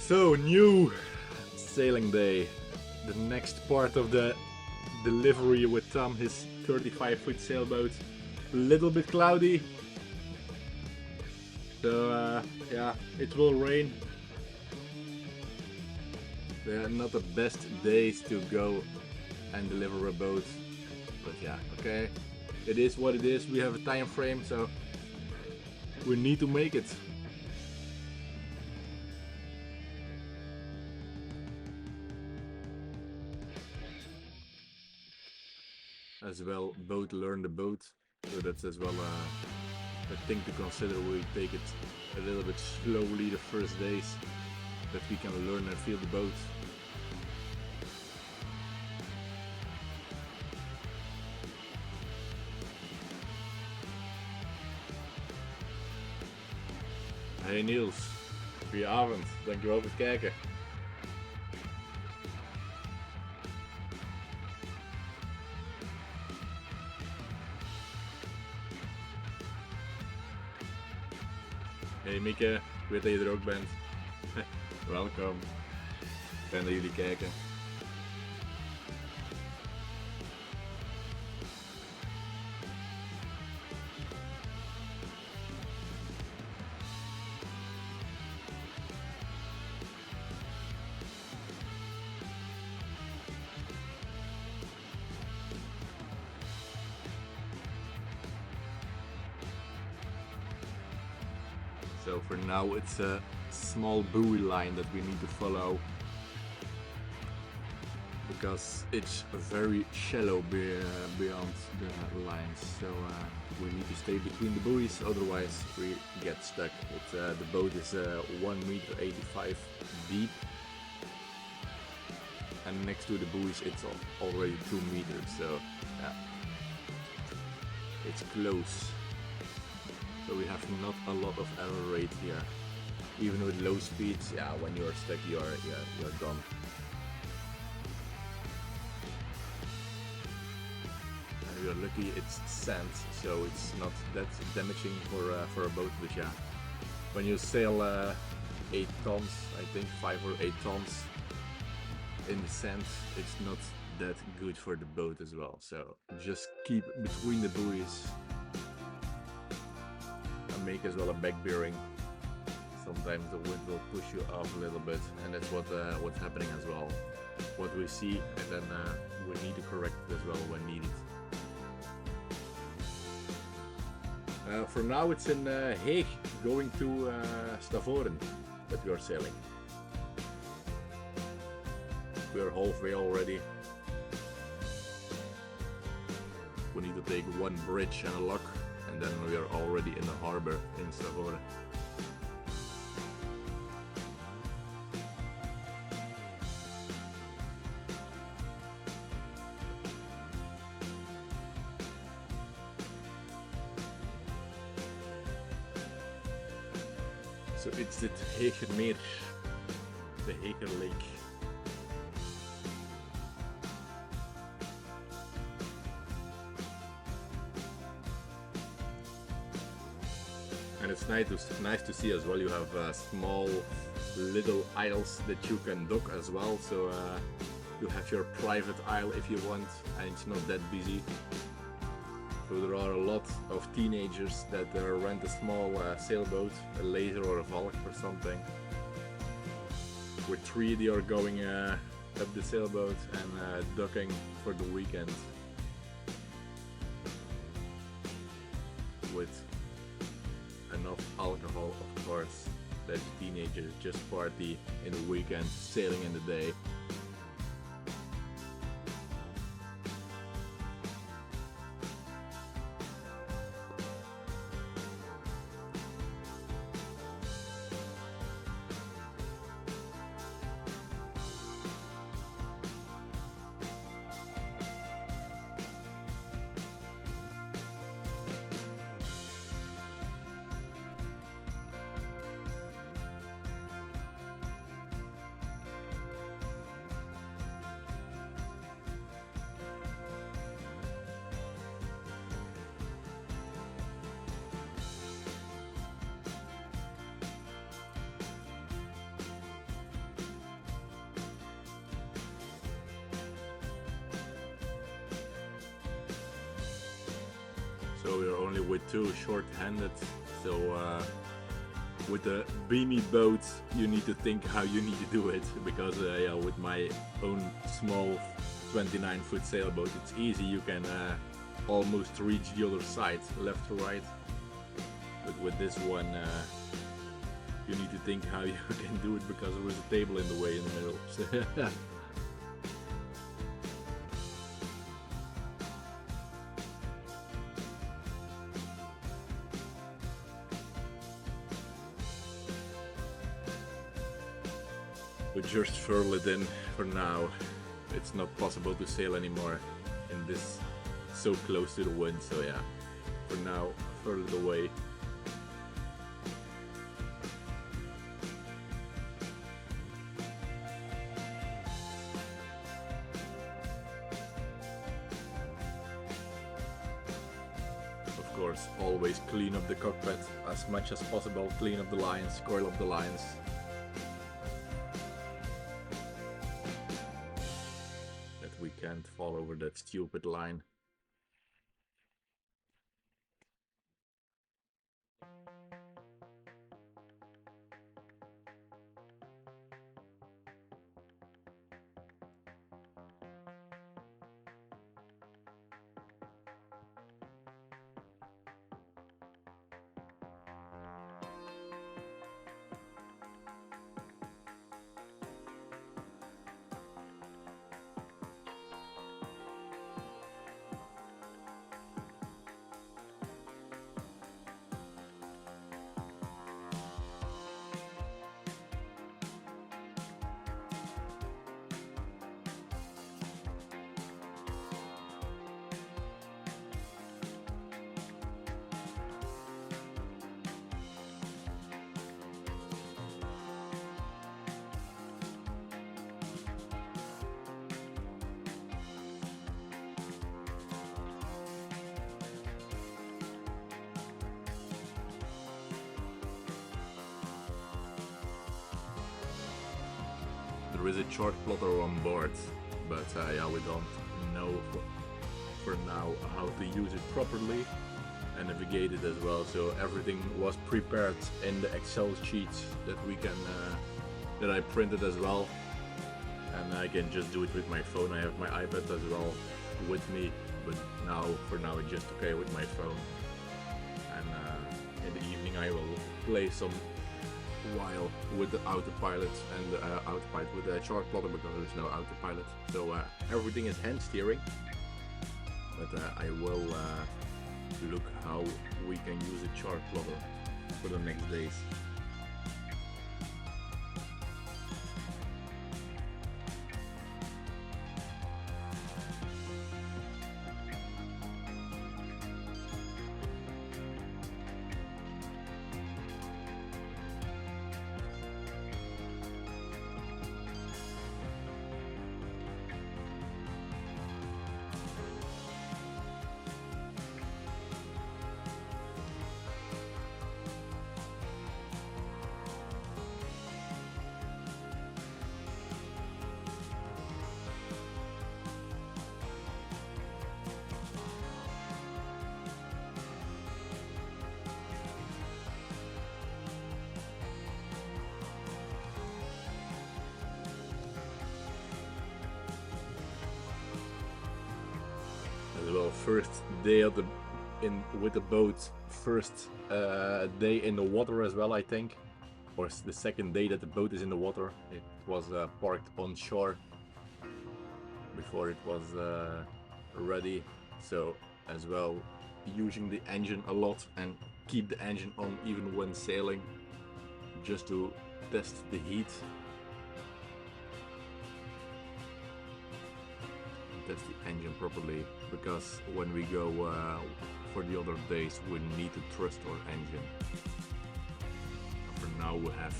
So, new sailing day. The next part of the delivery with Tom, his 35-foot sailboat. A little bit cloudy. So, yeah, it will rain. They're not the best days to go and deliver a boat. But yeah, okay. It is what it is. We have a time frame, so we need to make it. As well, boat learn the boat, so that's as well a thing to consider. We take it a little bit slowly the first days, that we can learn and feel the boat. Hey Niels, goedenavond, dankjewel voor het kijken. Hey Mieke, ik weet dat je er ook bent. Welkom. Fijn dat jullie kijken. So for now it's a small buoy line that we need to follow, because it's very shallow beyond the lines, so we need to stay between the buoys, otherwise we get stuck. The boat is 1 meter 85 deep, and next to the buoys it's already 2 meters, so yeah, it's close. So we have not a lot of error rate here. Even with low speeds, yeah, when you're stuck, you're done. And we are lucky it's sand, so it's not that damaging for a boat. But yeah, when you sail 8 tons, I think 5 or 8 tons in the sand, it's not that good for the boat as well. So just keep between the buoys. Make as well a back bearing. Sometimes the wind will push you off a little bit, and that's what's happening as well. What we see, and then we need to correct it as well when needed. For now it's in Heeg, going to Stavoren that we are sailing. We are halfway already. We need to take 1 bridge and a lock, and then we are already in the harbor in Stavoren. So it's the Hegermeer, the Heger Lake. And it's nice to see as well. You have small little isles that you can dock as well. So you have your private isle if you want, and it's not that busy. So there are a lot of teenagers that rent a small sailboat, a laser or a valk or something. With 3 they are going up the sailboat and docking for the weekend. With enough alcohol, of course, that teenagers just party in the weekend, sailing in the day. with two short-handed, so with the beanie boat you need to think how you need to do it, because yeah, with my own small 29-foot sailboat it's easy, you can almost reach the other side, left to right, but with this one you need to think how you can do it, because there is a table in the way in the middle. We just furl it in for now. It's not possible to sail anymore in this so close to the wind, so yeah, for now furl it away. Of course, always clean up the cockpit as much as possible, clean up the lines, coil up the lines. We can't fall over that stupid line. There is a chart plotter on board, but yeah, we don't know for now how to use it properly and navigate it as well. So everything was prepared in the Excel sheets that we can that I printed as well, and I can just do it with my phone. I have my iPad as well with me, but for now it's just okay with my phone. And in the evening I will play some while with the autopilot and autopilot with the chart plotter, because there's no autopilot, so everything is hand steering, but I will look how we can use a chart plotter for the next days. Well, first day of with the boat, first day in the water as well, I think, or the second day that the boat is in the water. It was parked on shore before it was ready, so as well using the engine a lot and keep the engine on even when sailing, just to test the heat. Test the engine properly, because when we go for the other days we need to trust our engine. For now we have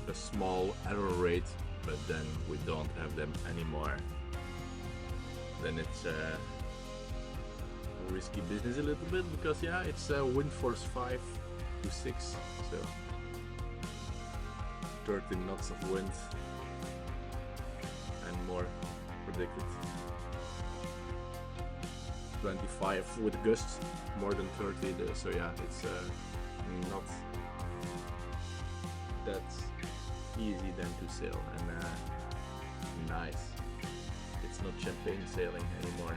a small error rate, but then we don't have them anymore. Then it's risky business a little bit, because yeah, it's wind force 5 to 6, so 13 knots of wind and more predicted. 25 with gusts, more than 30. So yeah, it's not that easy then to sail, and nice. It's not champagne sailing anymore.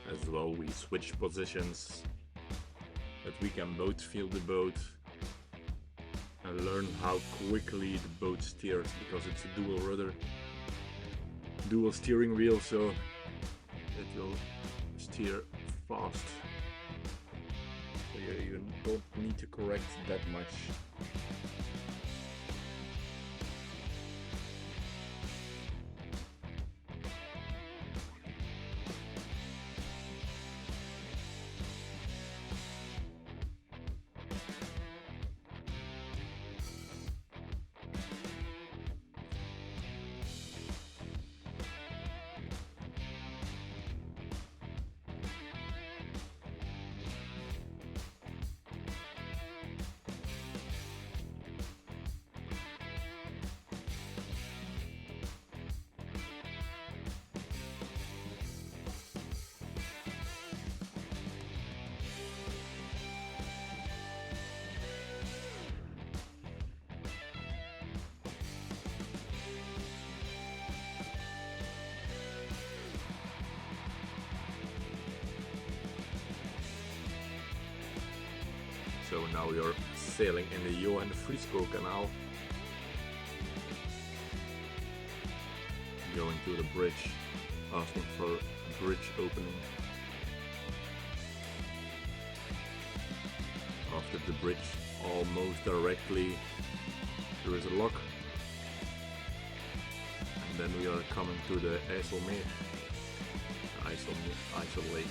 As well, we switch positions, that we can both feel the boat and learn how quickly the boat steers, because it's a dual rudder, dual steering wheel, so it will steer fast. So you don't need to correct that much. So now we are sailing in the Johan Frisco Canal, going to the bridge, asking for a bridge opening. After the bridge, almost directly, there is a lock, and then we are coming to the IJsselmeer, IJssel Lake.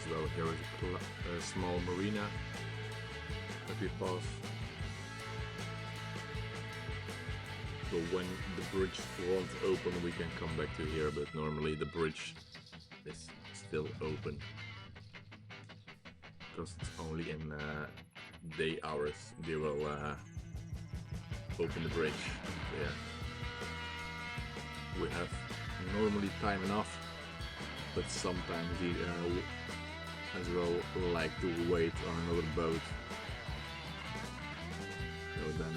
Well, here is a small marina that we pass. So when the bridge won't open, we can come back to here, but normally the bridge is still open because it's only in day hours they will open the bridge. So yeah, we have normally time enough, but sometimes we as well like to wait on another boat. So then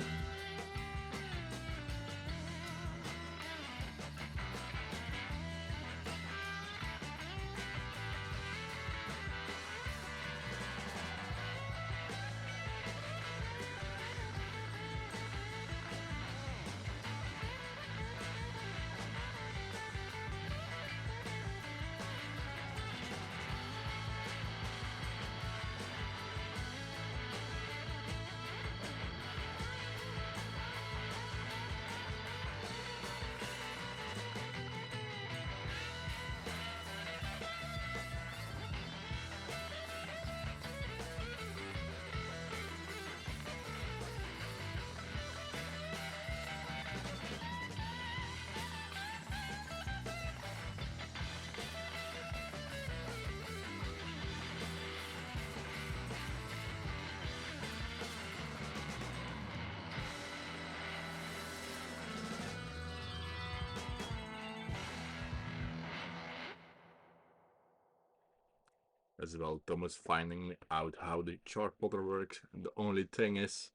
as well, Thomas finding out how the chart plotter works. The only thing is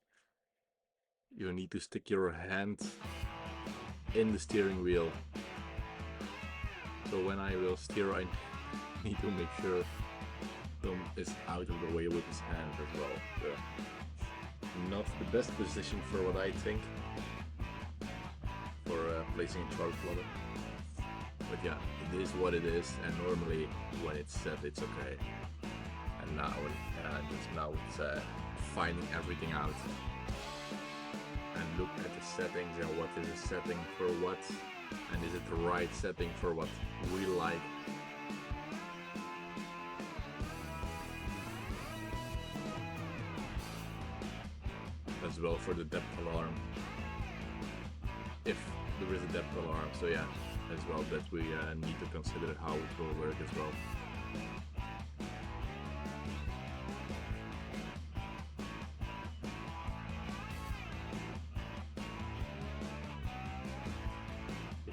you need to stick your hand in the steering wheel. So when I will steer, I need to make sure Tom is out of the way with his hand as well. So not the best position for what I think for placing a chart plotter. But yeah, it is what it is, and normally when it's set, it's okay. And now, it's finding everything out and look at the settings and what is the setting for what, and is it the right setting for what we like. As well for the depth alarm, if there is a depth alarm. So yeah, as well that we need to consider how it will work as well.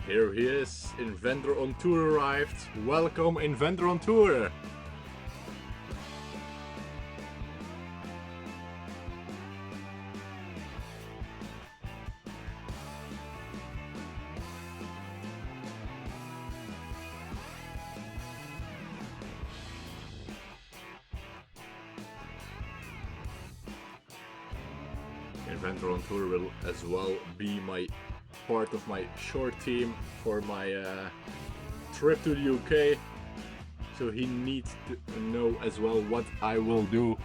Here he is, Inventor on Tour arrived. Welcome, Inventor on Tour! Inventor on Tour will as well be my part of my short team for my trip to the UK, so he needs to know as well what I will do,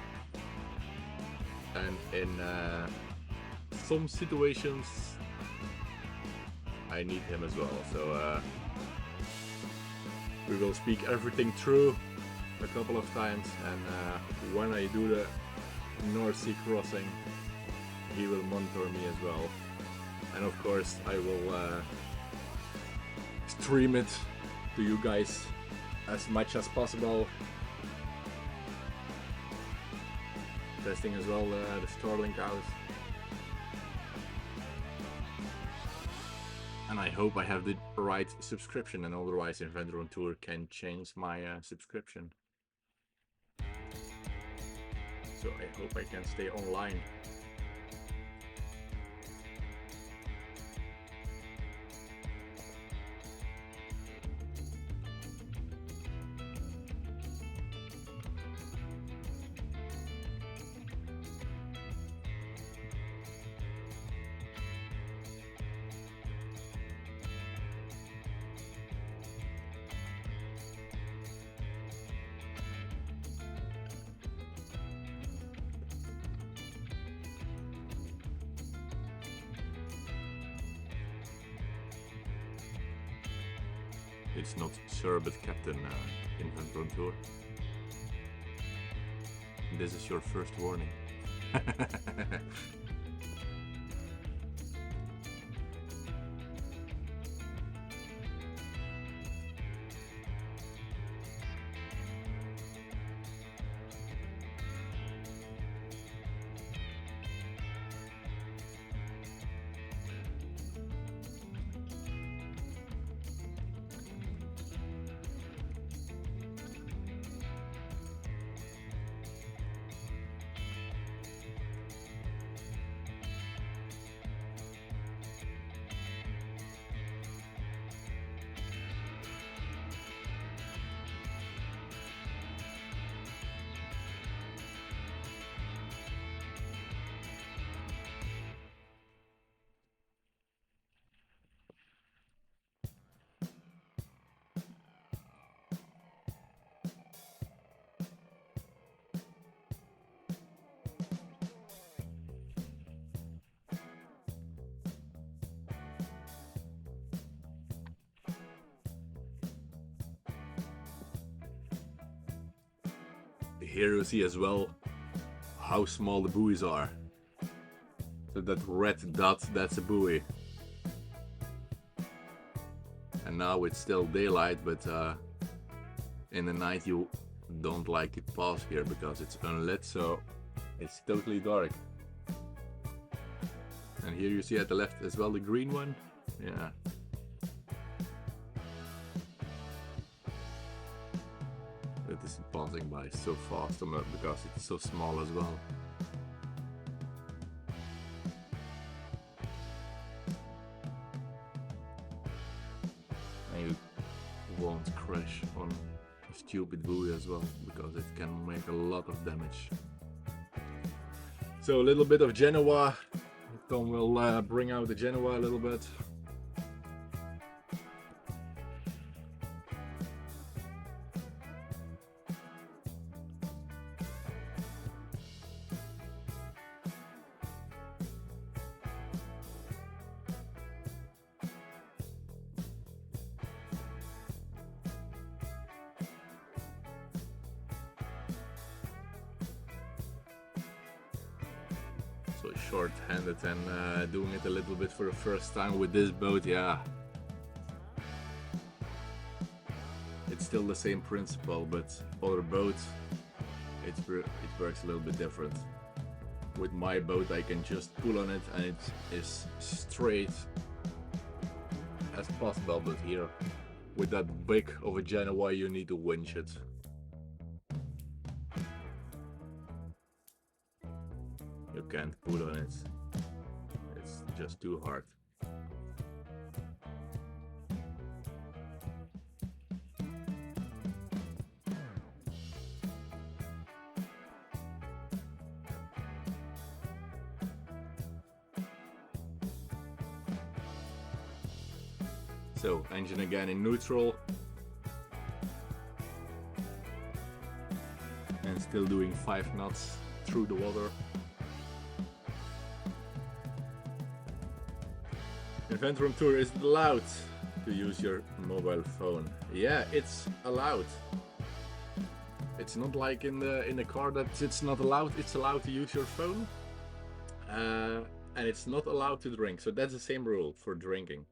and in some situations I need him as well, so we will speak everything through a couple of times, and when I do the North Sea crossing, he will monitor me as well. And of course I will stream it to you guys as much as possible. Testing as well the Starlink out. And I hope I have the right subscription, and otherwise Inventor on Tour can change my subscription. So I hope I can stay online. It's not Sir, but Captain Inventor on Tour. this is your first warning. Here you see as well how small the buoys are. So that red dot, that's a buoy. And now it's still daylight, but in the night you don't like to pass here because it's unlit, so it's totally dark. And here you see at the left as well the green one. Yeah. It is passing by so fast because it's so small as well. And you won't crash on a stupid buoy as well, because it can make a lot of damage. So a little bit of Genoa. Tom will bring out the Genoa a little bit. So short-handed and doing it a little bit for the first time with this boat, yeah. It's still the same principle, but other boats, it works a little bit different. With my boat I can just pull on it and it is straight as possible, but here with that big of a Genoa you need to winch it. You can't pull on it, it's just too hard. So engine again in neutral and still doing 5 knots through the water. In Venturum Tour, is it allowed to use your mobile phone? Yeah, it's allowed. It's not like in the car that it's not allowed. It's allowed to use your phone, and it's not allowed to drink. So that's the same rule for drinking.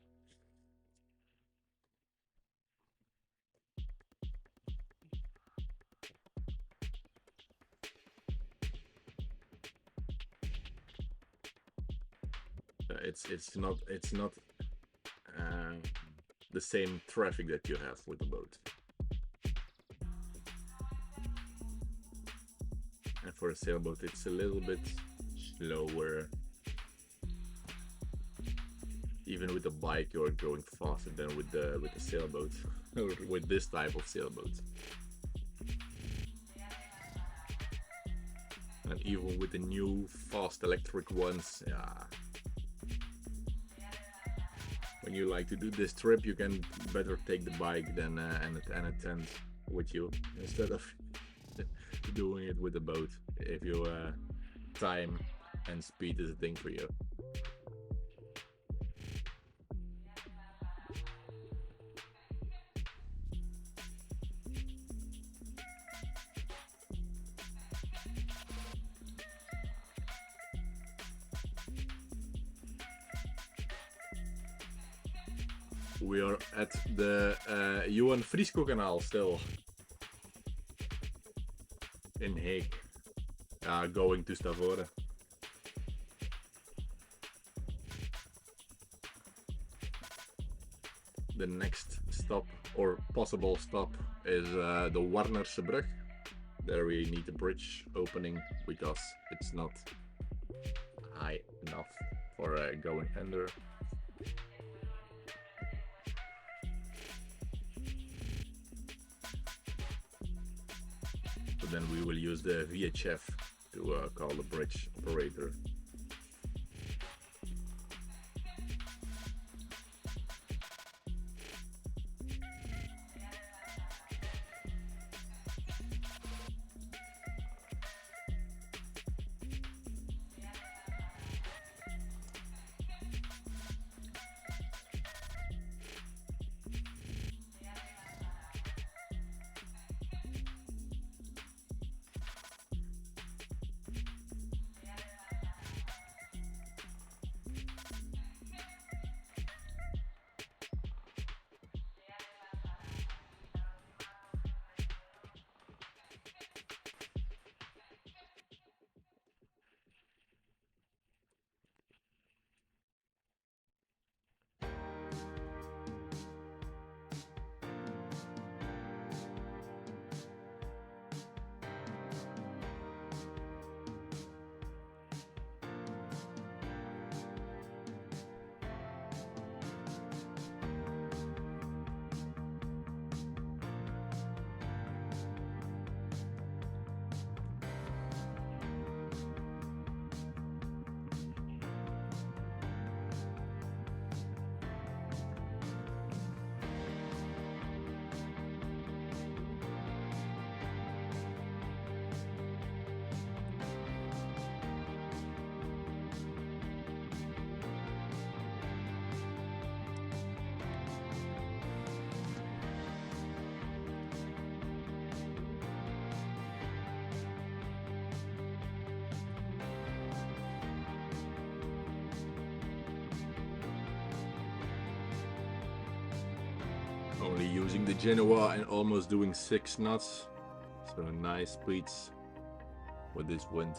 It's not the same traffic that you have with the boat. And for a sailboat it's a little bit slower. Even with the bike you're going faster than with the sailboat, or with this type of sailboat. And even with the new fast electric ones, yeah. When you like to do this trip, you can better take the bike than and a tent with you instead of doing it with the boat. If you time and speed is a thing for you. We are at the Johan Frisco Canal still. In Hague. Going to Stavoren. The next stop, or possible stop, is the Warnerse Brug. There we need a bridge opening because it's not high enough for going under. So then we will use the VHF to call the bridge operator. Only using the Genoa and almost doing 6 knots. So nice speeds with this wind.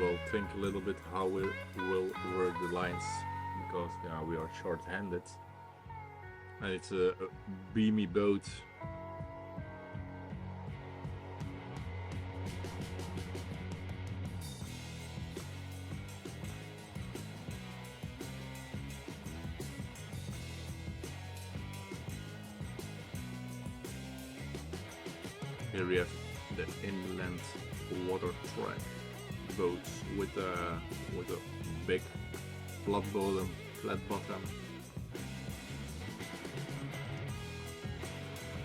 well think a little bit how we will work the lines, because yeah, we are short-handed and it's a beamy boat. Here we have the inland water track boats with a big flat bottom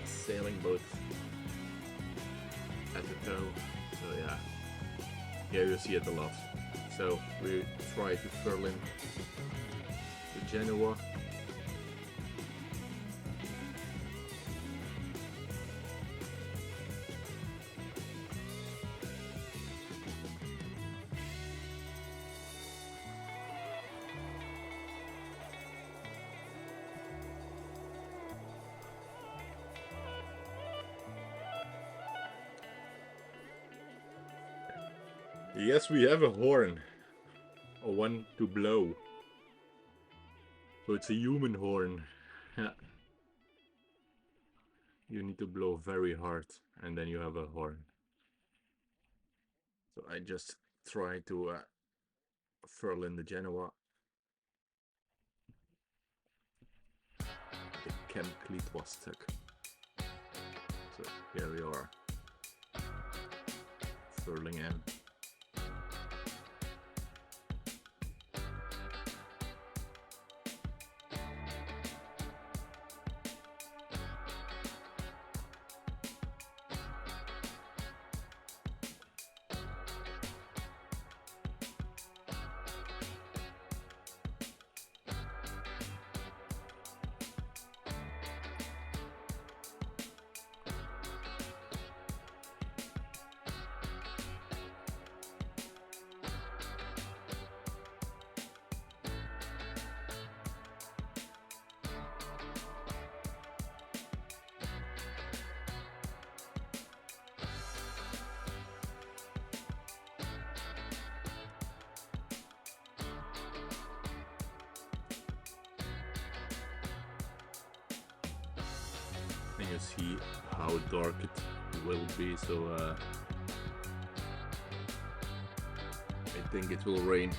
sailing boat at the toe. So yeah, here you see it a lot. So we try to furl in the Genoa. Yes, we have a horn, or one to blow. So it's a human horn. You need to blow very hard and then you have a horn. So I just try to furl in the Genoa. The chem cleat was stuck. So here we are, furling in. And you see how dark it will be, so I think it will rain.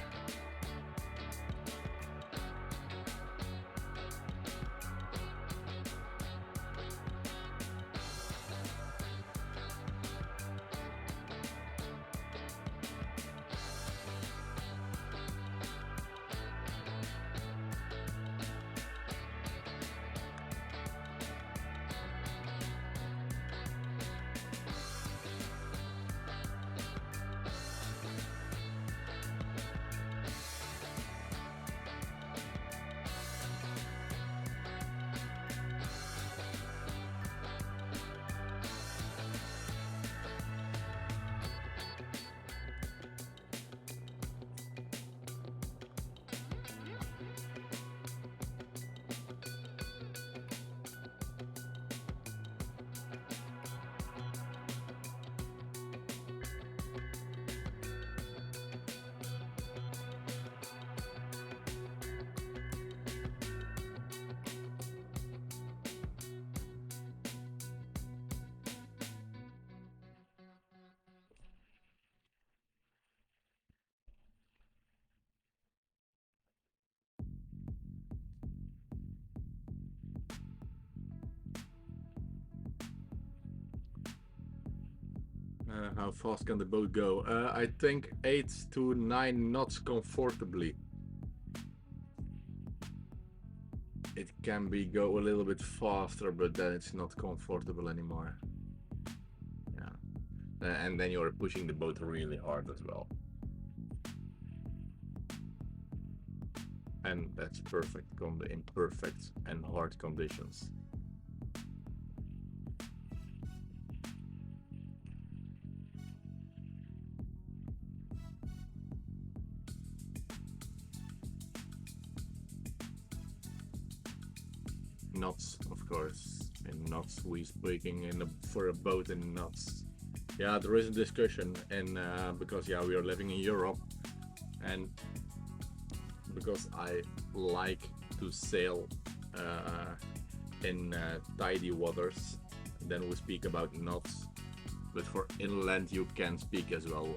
How fast can the boat go? I think 8 to 9 knots comfortably. It can go a little bit faster, but then it's not comfortable anymore. Yeah, and then you're pushing the boat really hard as well. And that's perfect in perfect and hard conditions. Knots, of course. In knots, we speaking for a boat in knots. yeah, there is a discussion, and because yeah, we are living in Europe, and because I like to sail in tidy waters, then we speak about knots. But for inland, you can speak as well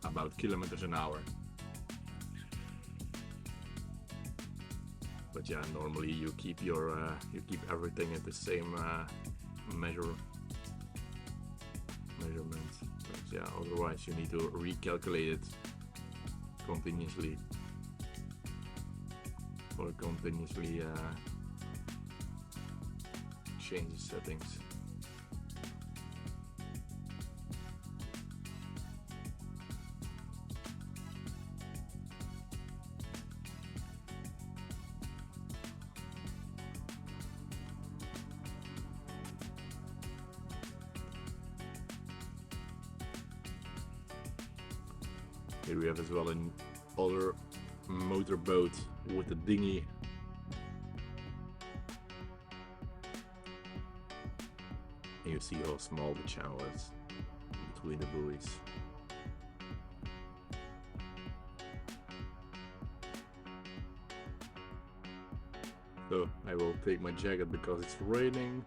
about kilometers an hour. But yeah, normally you keep everything at the same measurement. But yeah, otherwise you need to recalculate it continuously, or continuously change the settings. Here we have as well an other motorboat with a dinghy. And you see how small the channel is between the buoys. So I will take my jacket because it's raining.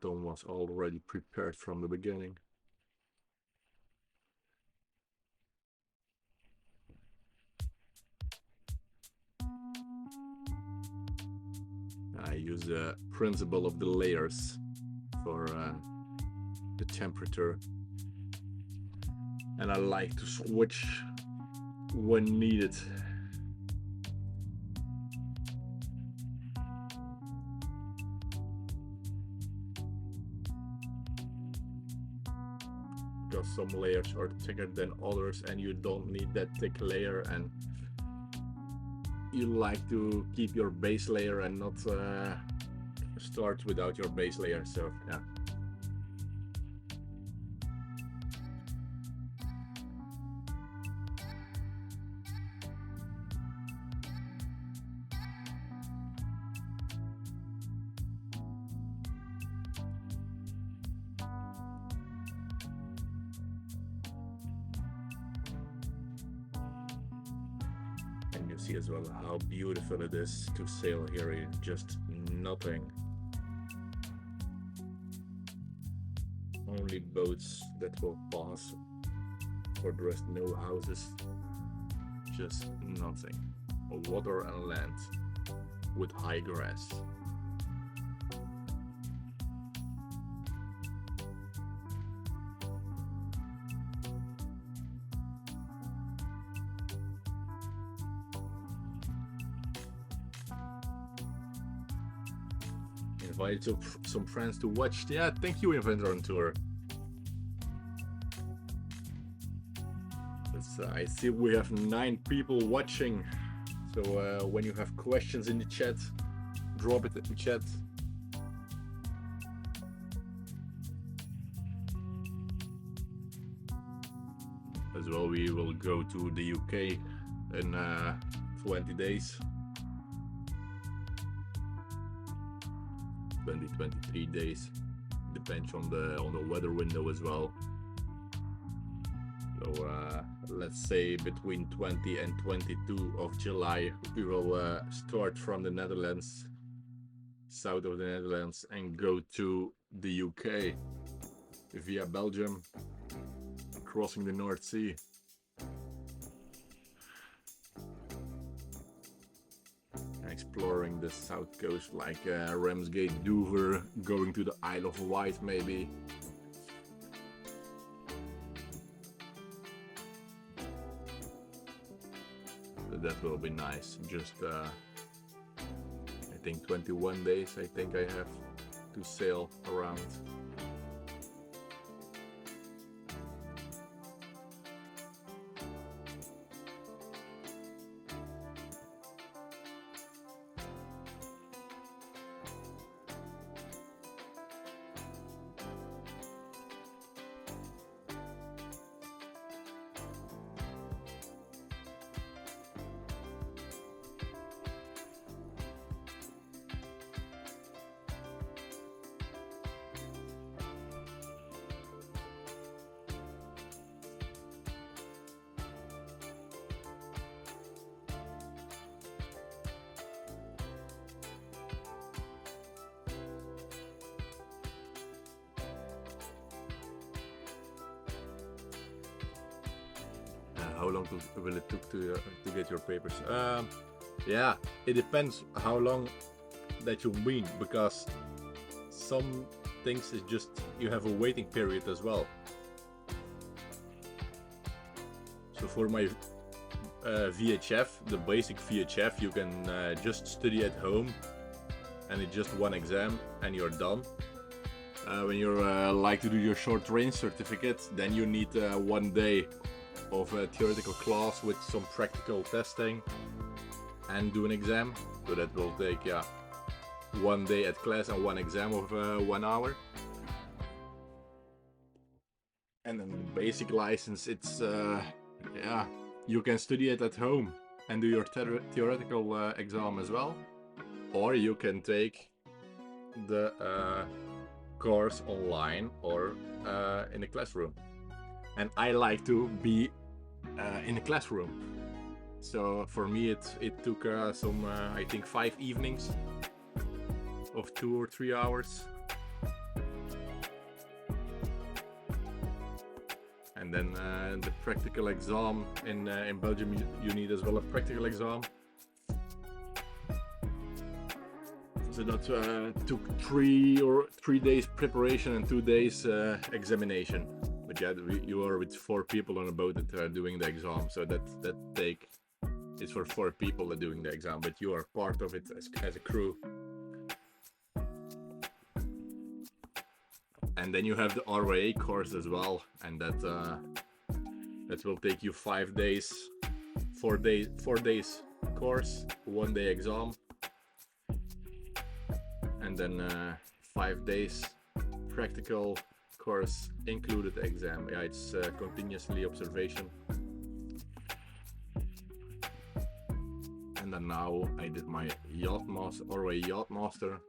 Tom was already prepared from the beginning. I use the principle of the layers for the temperature, and I like to switch when needed. Because some layers are thicker than others and you don't need that thick layer, and you like to keep your base layer and not start without your base layer. So yeah. And you see as well how beautiful it is to sail here in just nothing. Only boats that will pass. For the rest, no houses, just nothing. Water and land with high grass. Invited some friends to watch. Yeah, thank you, Inventor on Tour. I see we have 9 people watching. So when you have questions in the chat, drop it in the chat. As well, we will go to the UK in 20 days. 23 days, depends on the weather window as well. So let's say between 20 and 22 of July we will start from the Netherlands, south of the Netherlands, and go to the UK via Belgium, crossing the North Sea. Exploring the south coast, like Ramsgate, Dover, going to the Isle of Wight maybe. That will be nice. Just I think 21 days I think I have to sail around. how long will it took to get your papers? Yeah, it depends how long that you mean, because some things is just you have a waiting period as well. So for my VHF, the basic VHF, you can just study at home, and it's just one exam and you're done. When you're like to do your short range certificate, then you need 1 day of a theoretical class with some practical testing and do an exam. So that will take 1 day at class and one exam of 1 hour. And then the basic license, it's you can study it at home and do your theoretical exam as well, or you can take the course online or in the classroom. And I like to be in the classroom, so for me it took some I think 5 evenings of 2 or 3 hours. And then the practical exam in Belgium, you need as well a practical exam. So that took 3 days preparation and 2 days examination. But yeah, you are with 4 people on a boat that are doing the exam. So that take is for 4 people that are doing the exam, but you are part of it as a crew. And then you have the RYA course as well, and that will take you 5 days, 4 days course, 1 day exam, and then 5 days practical course included exam. Yeah, it's continuously observation. And then now I did my yacht master, RYA yacht master.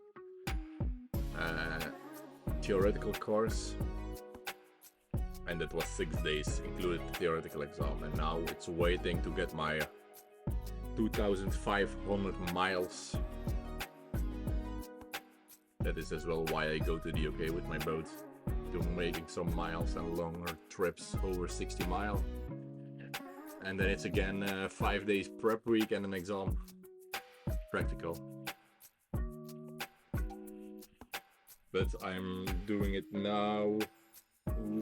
Theoretical course, and that was 6 days included theoretical exam, and now it's waiting to get my 2,500 miles. That is as well why I go to the UK with my boat, to making some miles and longer trips over 60 miles. And then it's again 5 days prep week and an exam practical. But I'm doing it now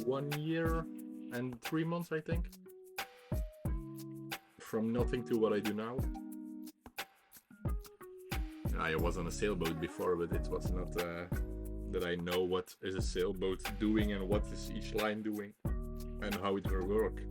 1 year and 3 months, I think. From nothing to what I do now. I was on a sailboat before, but it was not that I know what is a sailboat doing and what is each line doing and how it will work.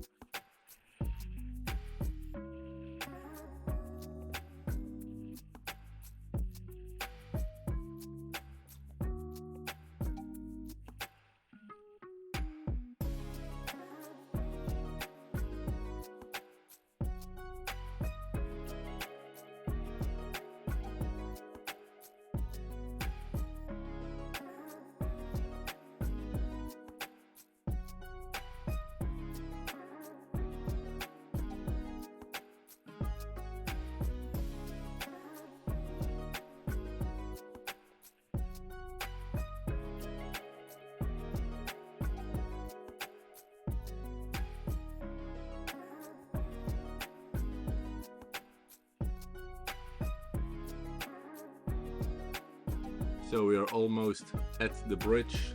So we are almost at the bridge.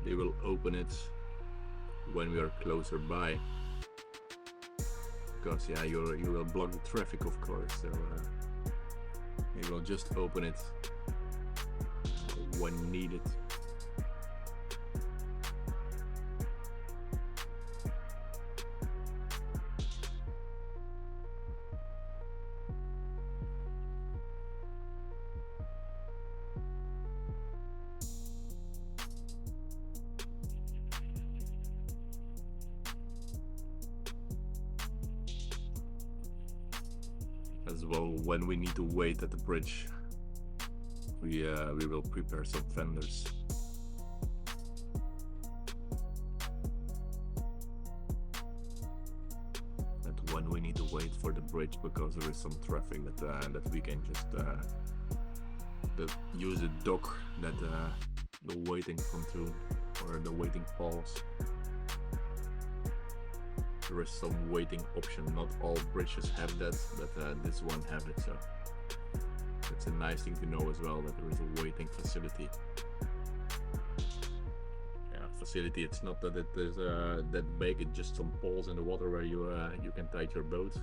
They will open it when we are closer by. Because yeah, you will block the traffic, of course. So they will just open it when needed. As well, when we need to wait at the bridge, we will prepare some fenders. And when we need to wait for the bridge because there is some traffic, that we can just use a dock that the waiting pontoon or the waiting pause. there is some waiting option. Not all bridges have that, but this one have it, so it's a nice thing to know as well, that there is a waiting facility. Yeah, facility, it's not that it is that big, it's just some poles in the water where you can tie your boat.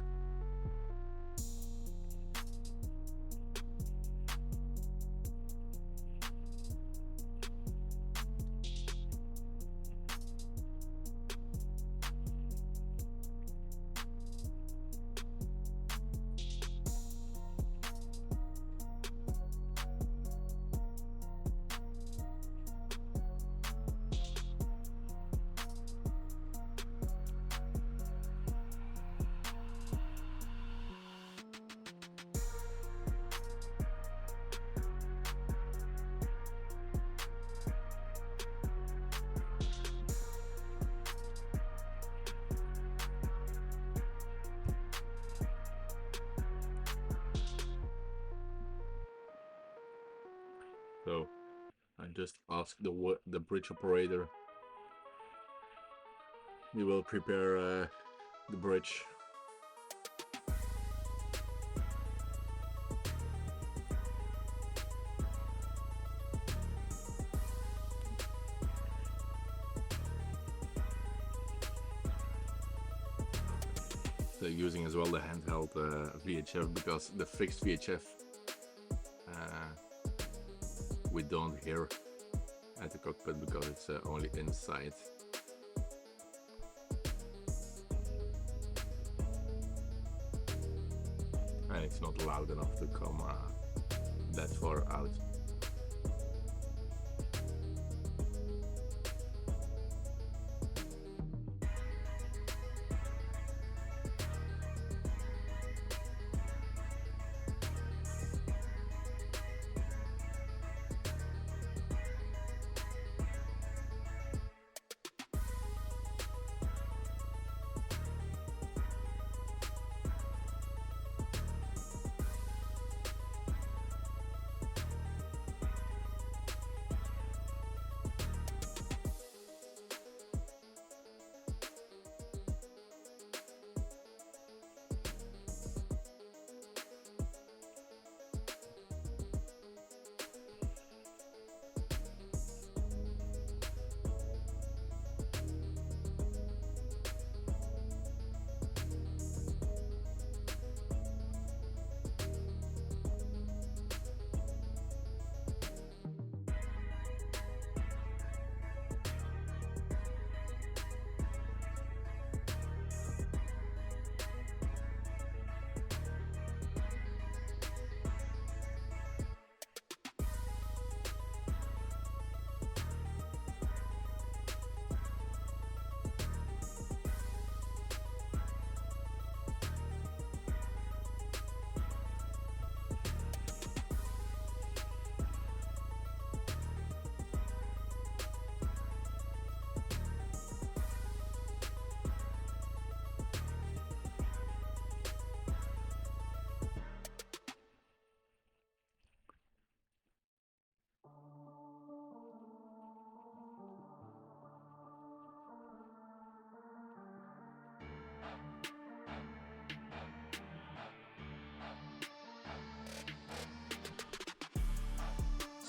So I just asked the bridge operator. He will prepare the bridge. So using as well the handheld VHF, because the fixed VHF we don't hear at the cockpit because it's only inside. And it's not loud enough to come that far out.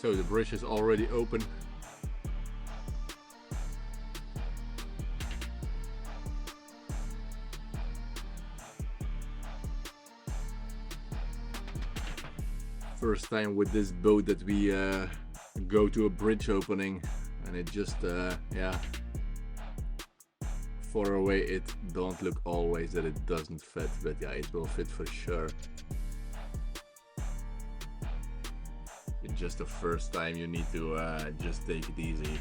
So the bridge is already open. First time with this boat that we go to a bridge opening, and it just yeah, far away it don't look always that it doesn't fit, but yeah, it will fit for sure. It's just the first time, you need to just take it easy.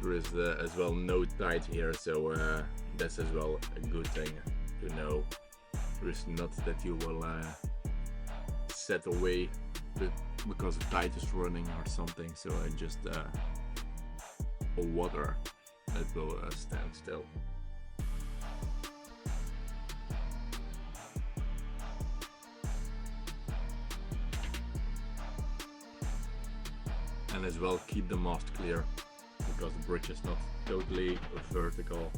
There is as well no tide here, so that's as well a good thing to know. There is not that you will set away because the tide is running or something, so just water that will stand still. And as well keep the mast clear. because the bridge is not totally vertical.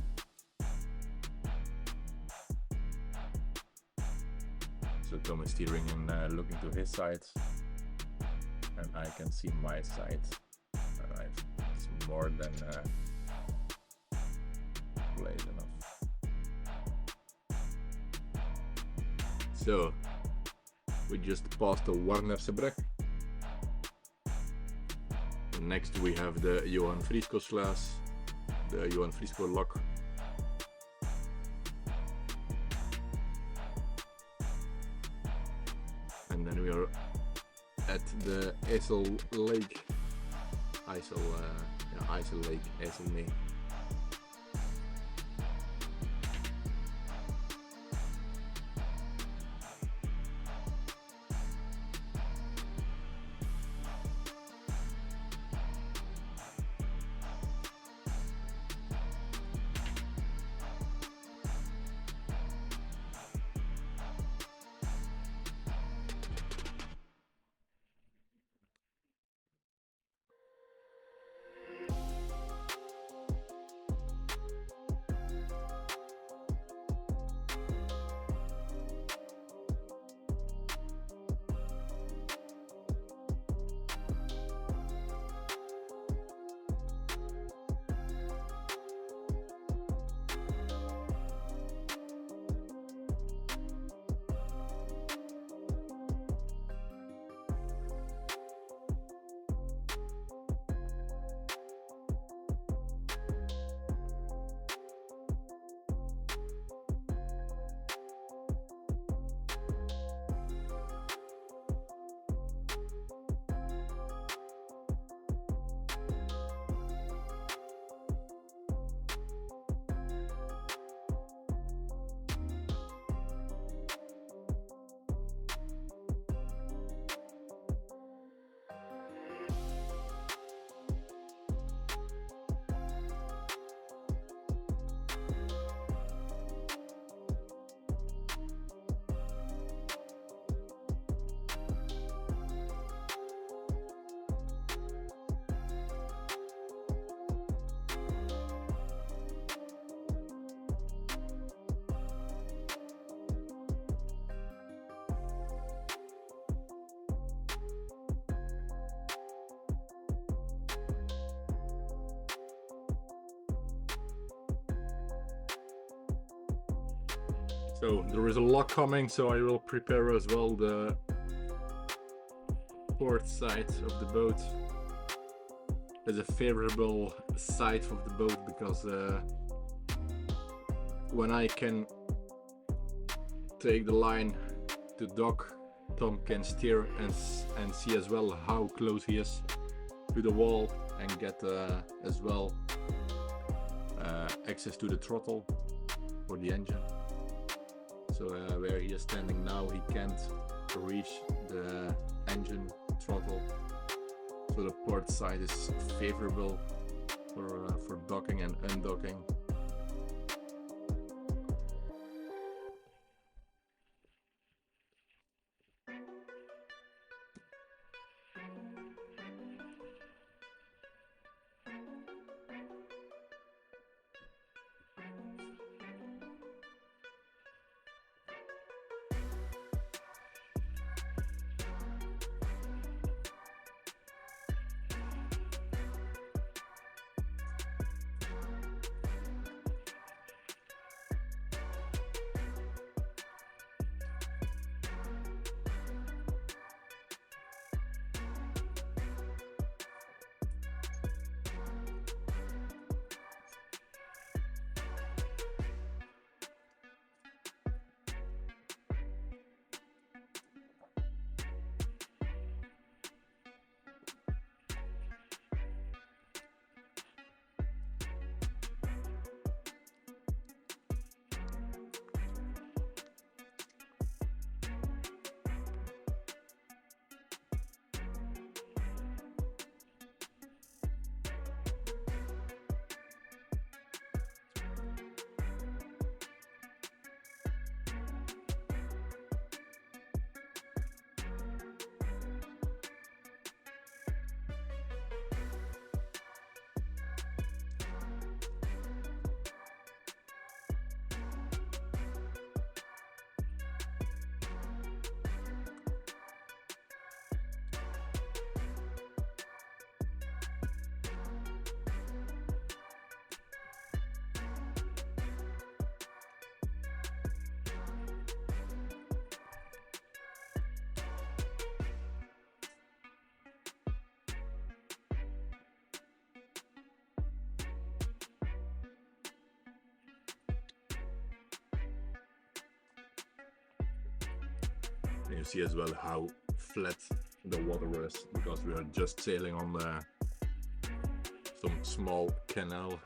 So Tom is steering and looking to his side, and I can see my side, and it's more than played enough. So we just passed the Warnerse brug. Next we have the Johan Frisco Sluis, the Johan Frisco lock. And then we are at the IJssel Lake, IJssel Lake, IJsselmee. So there is a lock coming, so I will prepare as well the port side of the boat. There's a favorable side of the boat because when I can take the line to dock, Tom can steer and see as well how close he is to the wall and get as well access to the throttle for the engine. So where he is standing now, he can't reach the engine throttle. So the port side is favorable for docking and undocking. And you see as well how flat the water is, because we are just sailing on some small canal.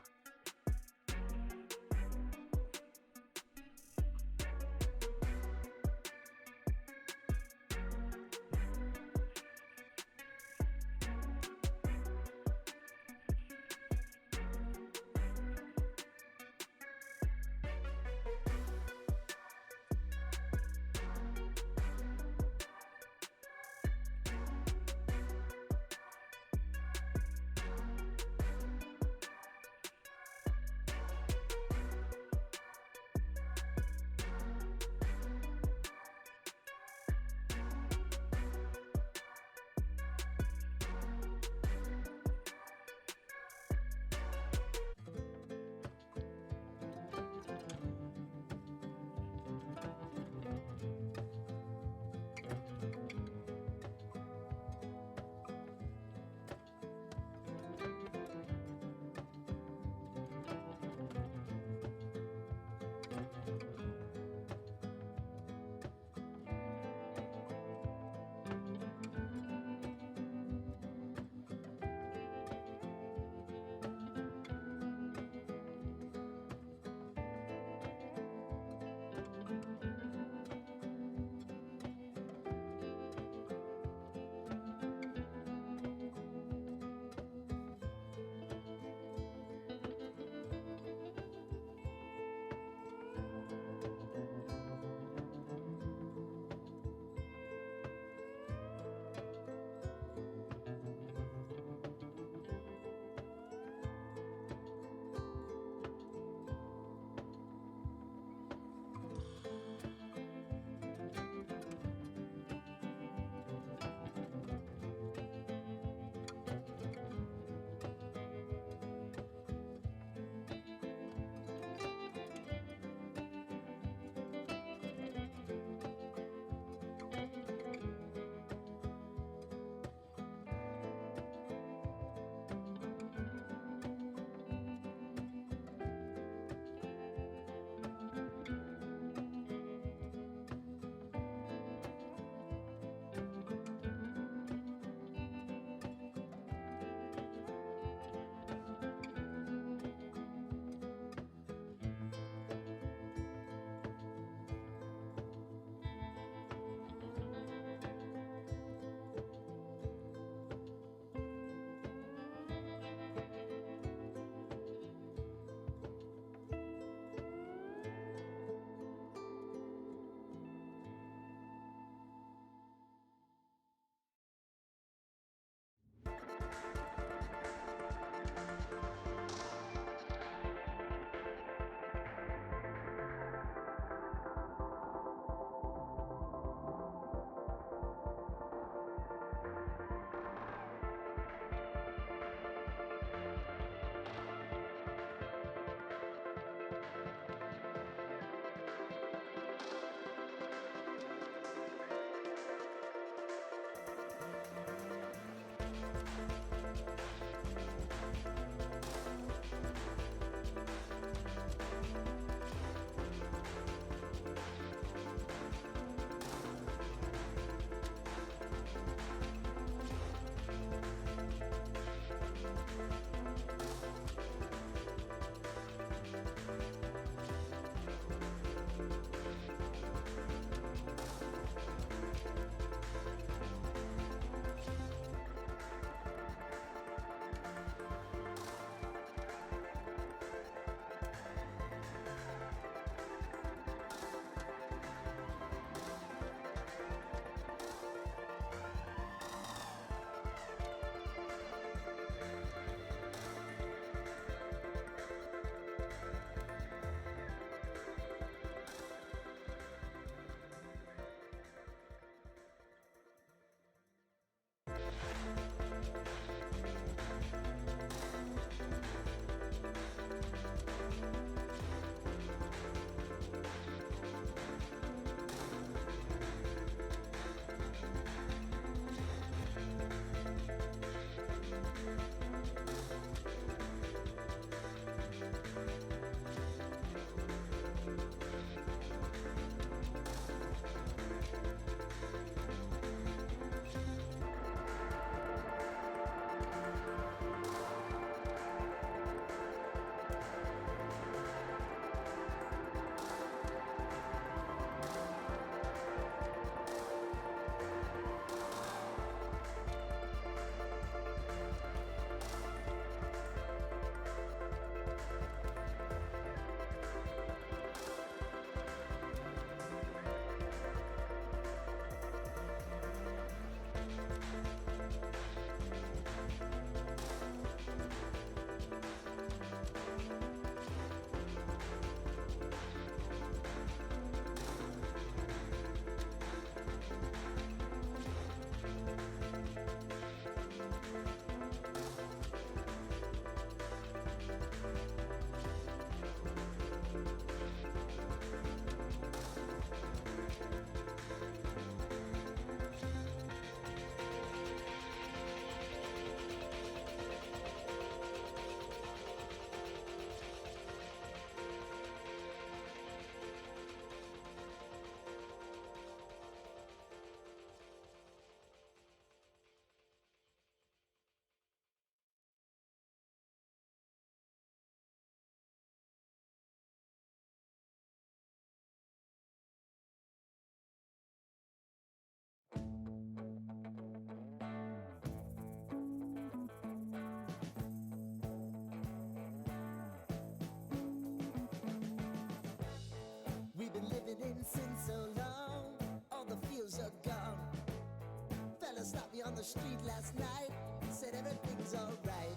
to stop me on the street last night. Said everything's alright.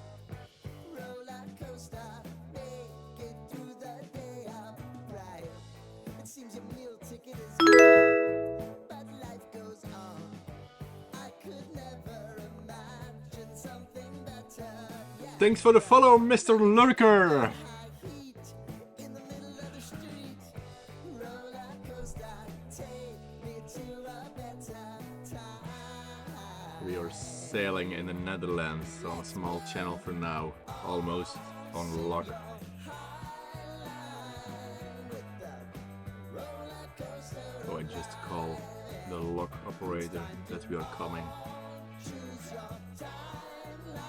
Roller coaster, make it through the day. I'm right. It seems your meal ticket is gone, but life goes on. I could never imagine something better. Yeah. Thanks for the follow, Mr. Lurker. High heat in the middle of the street. Roller coaster, take me to a better time. We are sailing in the Netherlands on a small channel for now, almost on lock. So I just call the lock operator that we are coming. Choose your timeline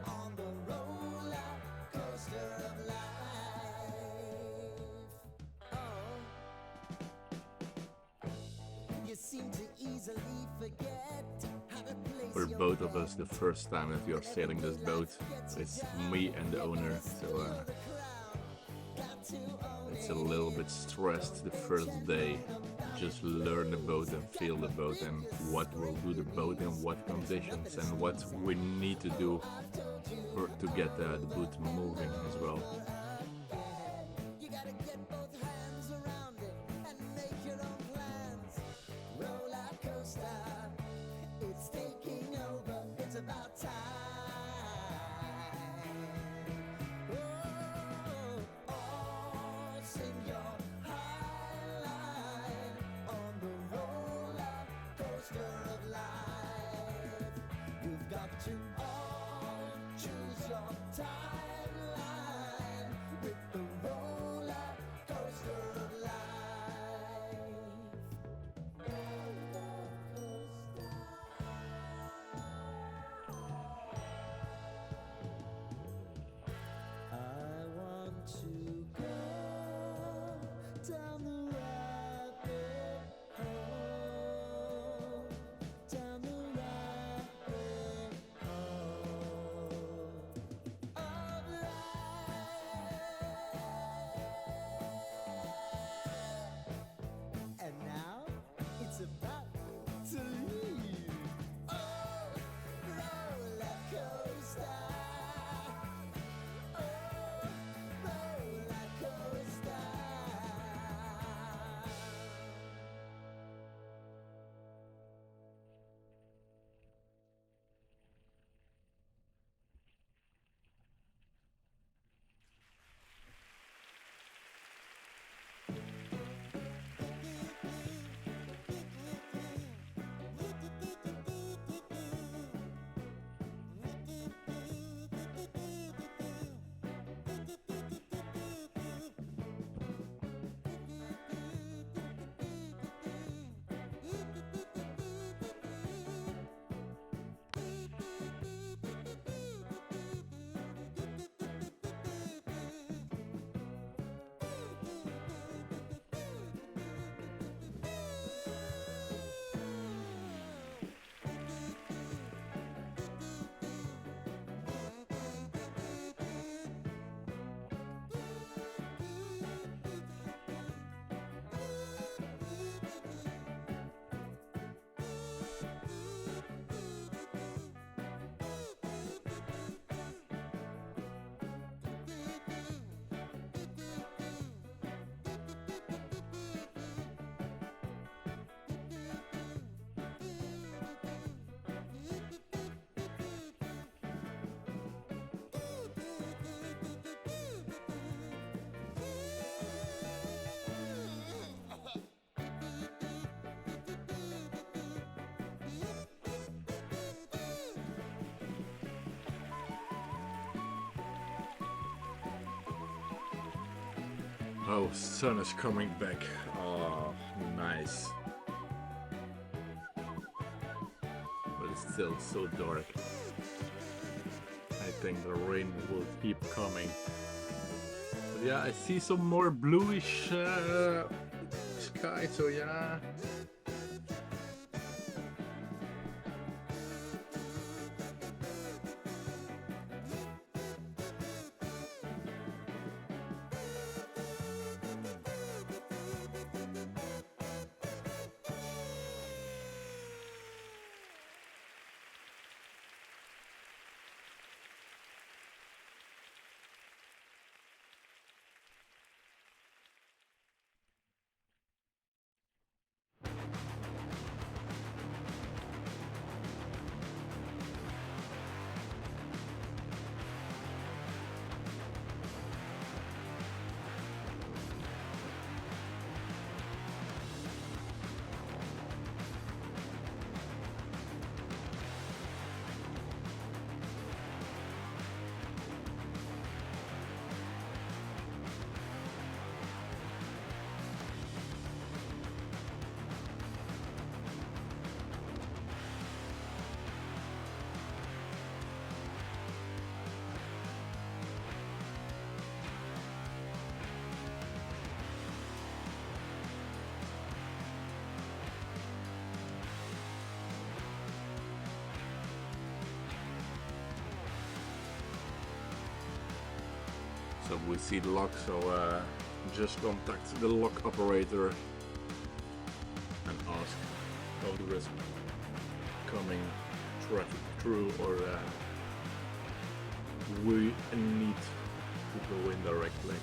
on the roller coaster of life. Oh, you seem to easily forget how to place For your both of us, the first time that we are sailing this boat, it's me and the owner, so it's a little bit stressed the first day. Just learn the boat and feel the boat and what will do the boat in what conditions and what we need to do to get the boat moving as well. You gotta get both hands around it and make your own plans. Roller coaster, it's taking over. It's about time. Oh, sing your highline on the roller coaster of life. You've got to all choose your timeline with the roller coaster of life. I want to go down the rabbit hole, down the rabbit hole of life. And now it's about to leave. Oh, roller coaster. Oh, roller coaster. Oh, sun is coming back. Oh, nice. But it's still so dark. I think the rain will keep coming. But yeah, I see some more bluish sky, so yeah. So we see the lock, so just contact the lock operator and ask how there is coming traffic through, or we need to go in directly.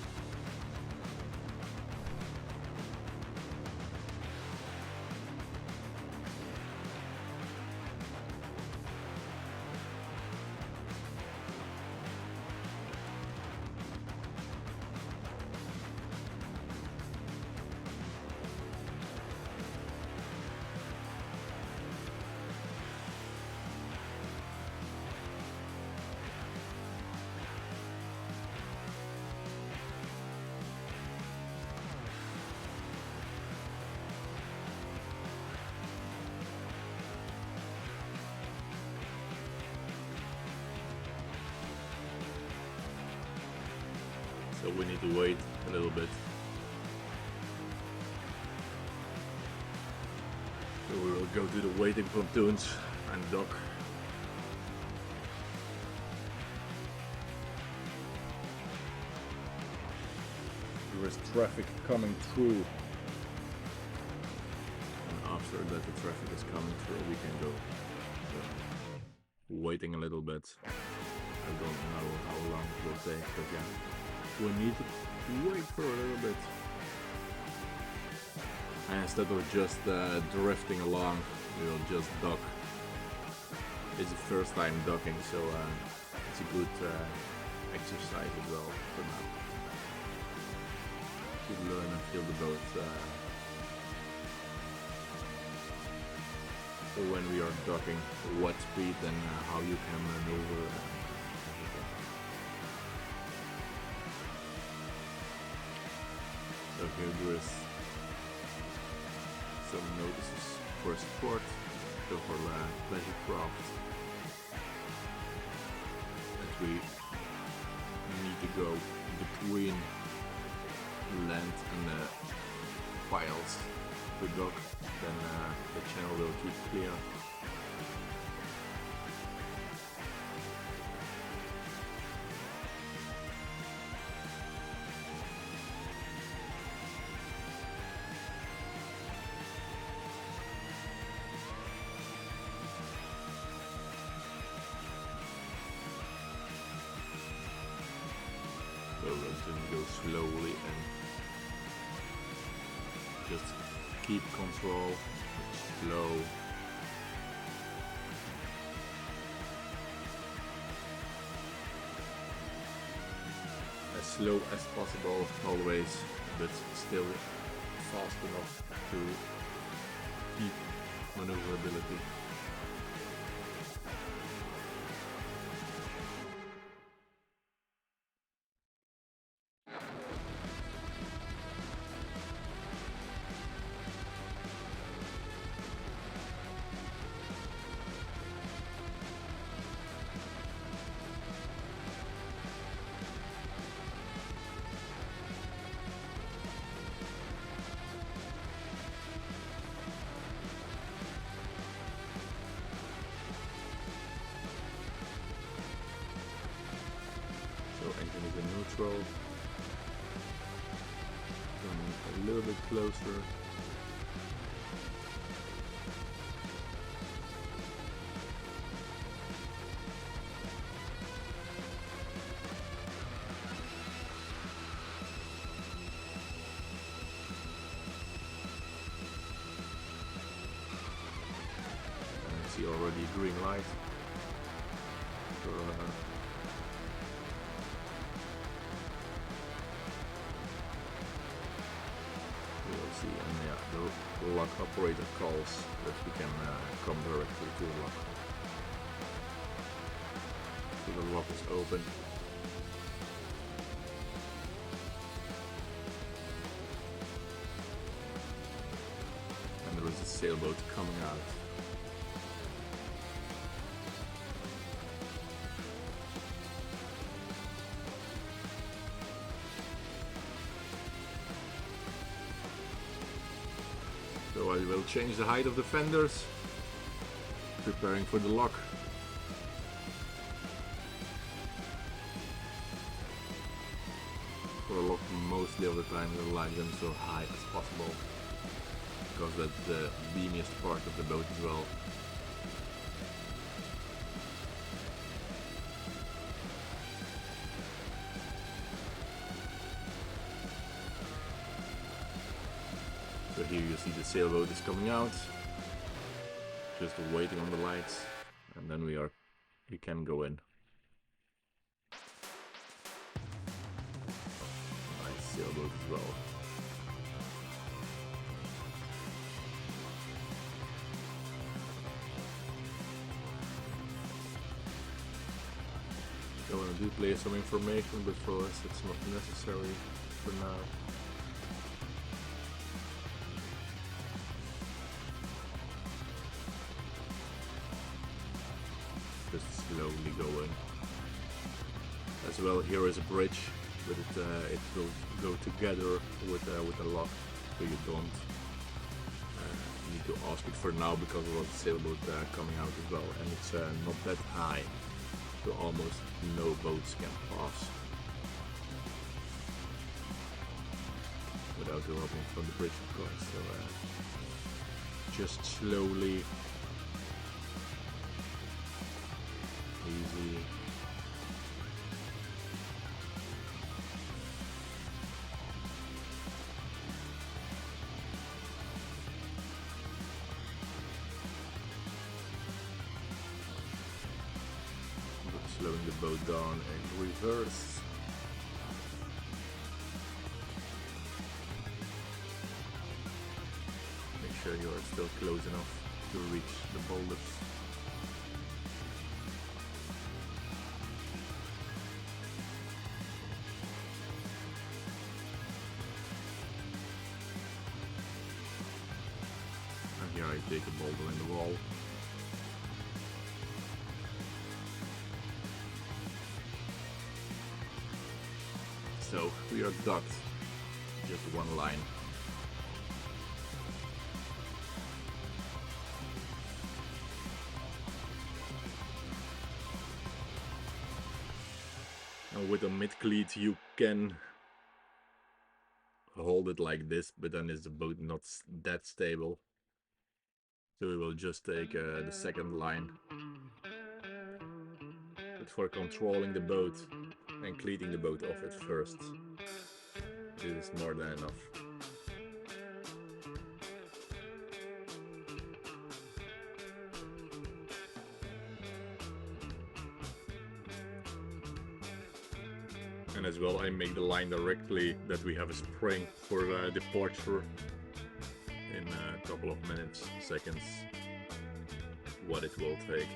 So we need to wait a little bit. So we will go to the waiting pontoons and dock. There is traffic coming through, and after that the traffic is coming through, we can go. So, waiting a little bit. I don't know how long it will take, but yeah, we need to wait for a little bit. And instead of just drifting along, we will just dock. It's the first time docking, so it's a good exercise as well for now. To learn and feel the boat. So when we are docking, what speed and how you can maneuver. So here there is some notices for sport, so for pleasure craft, that we need to go between land and the piles to dock, then the channel will keep clear. So let's just go slowly and just keep control, slow. As slow as possible always, but still fast enough to keep maneuverability. Engine is in neutral, coming a little bit closer. I see already a green light for see, and yeah, the lock operator calls that we can come directly to the lock. So the lock is open. And there is a sailboat coming out. So I will change the height of the fenders, preparing for the lock. lock mostly of the time. We like them so high as possible, because that's the beamiest part of the boat as well. So here you see the sailboat is coming out, just waiting on the lights, and then we can go in. Nice sailboat as well. I want to display some information, but for us it's not necessary for now. Just slowly going. As well, here is a bridge, but it will go together with a lock, so you don't need to ask it for now, because of the sailboat coming out as well, and it's not that high, so almost no boats can pass without dropping from the bridge, of course. So just slowly, easy. Slowing the boat down in reverse. Make sure you are still close enough to reach the boulders. And here I take a boulder in the wall. So we are docked, just one line. And with a mid-cleat you can hold it like this, but then is the boat not that stable. So we will just take the second line. But for controlling the boat and cleating the boat off at first, this is more than enough. And as well, I make the line directly that we have a spring for departure in a couple of minutes, seconds, what it will take.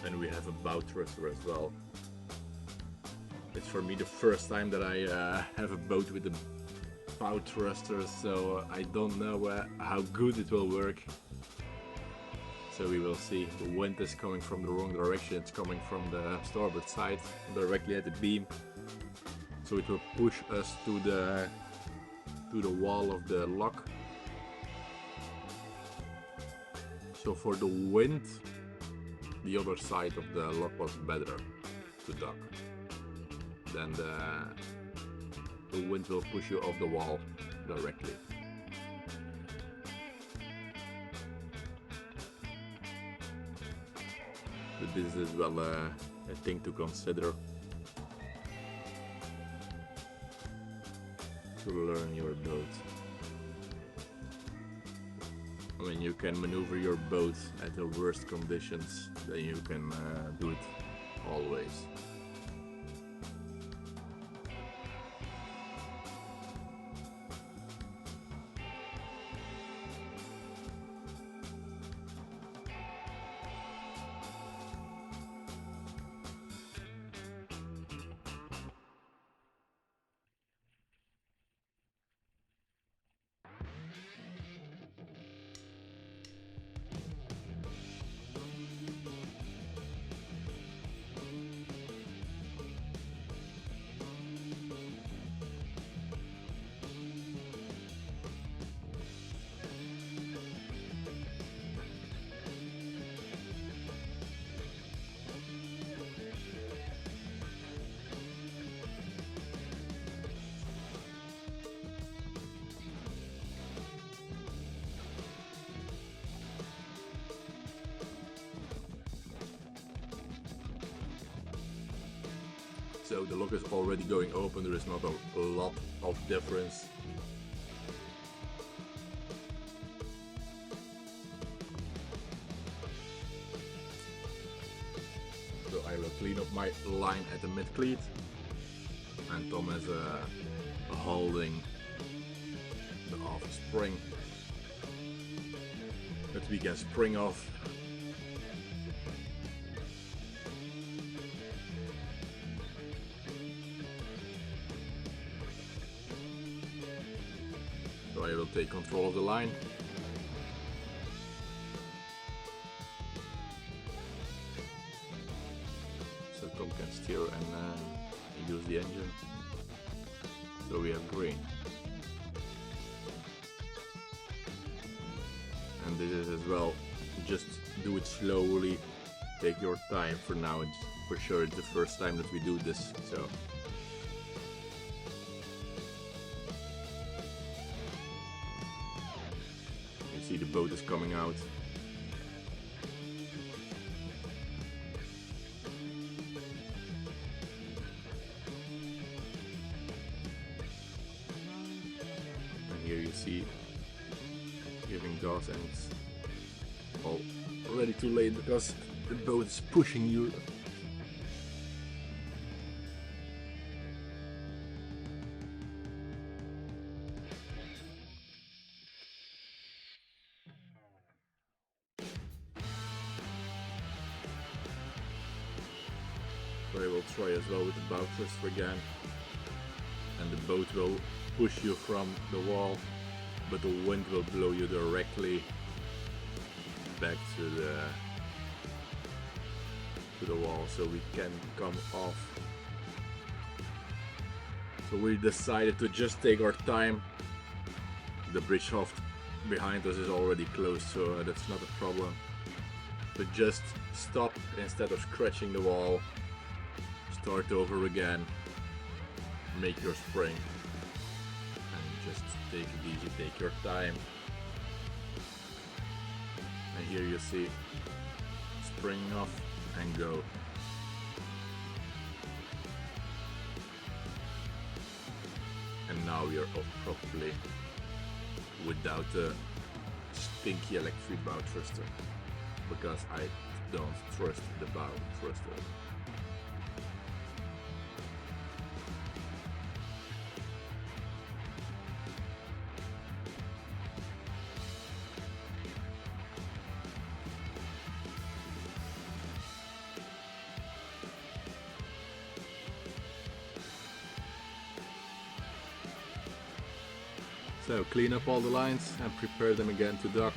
And we have a bow thruster as well. It's for me the first time that I have a boat with a bow thruster, so I don't know how good it will work. So we will see. The wind is coming from the wrong direction, it's coming from the starboard side, directly at the beam. So it will push us to the wall of the lock. So for the wind, the other side of the lock was better to dock. Then the wind will push you off the wall directly. But this is well a thing to consider to learn your boat. When you can maneuver your boat at the worst conditions, then you can do it always. So the lock is already going open, there is not a lot of difference. So I will clean up my line at the mid cleat, and Tom is holding the off spring that we can spring off. So I will take control of the line. So Tom can steer and use the engine. So we have green. And this is as well, just do it slowly, take your time. For now, it's for sure it's the first time that we do this, so. You see the boat is coming out. And here you see giving gas, and it's already too late because the boat is pushing you. So I will try as well with the bow thruster again, and the boat will push you from the wall, but the wind will blow you directly back to the wall, so we can come off. So we decided to just take our time. The bridge shaft behind us is already closed, so that's not a problem. But just stop instead of scratching the wall. Start over again. Make your spring. And just take it easy, take your time. And here you see spring off and go. And now we are off properly without the stinky electric bow thruster, because I don't trust the bow thruster. So clean up all the lines and prepare them again to dock.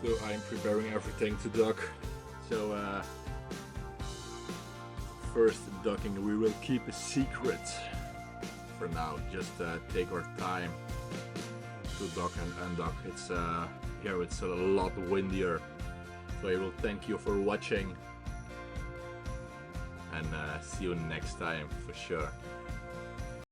So I'm preparing everything to dock. So first docking we will keep a secret for now. Just take our time to dock and undock. It's here it's a lot windier. So I will thank you for watching and see you next time for sure.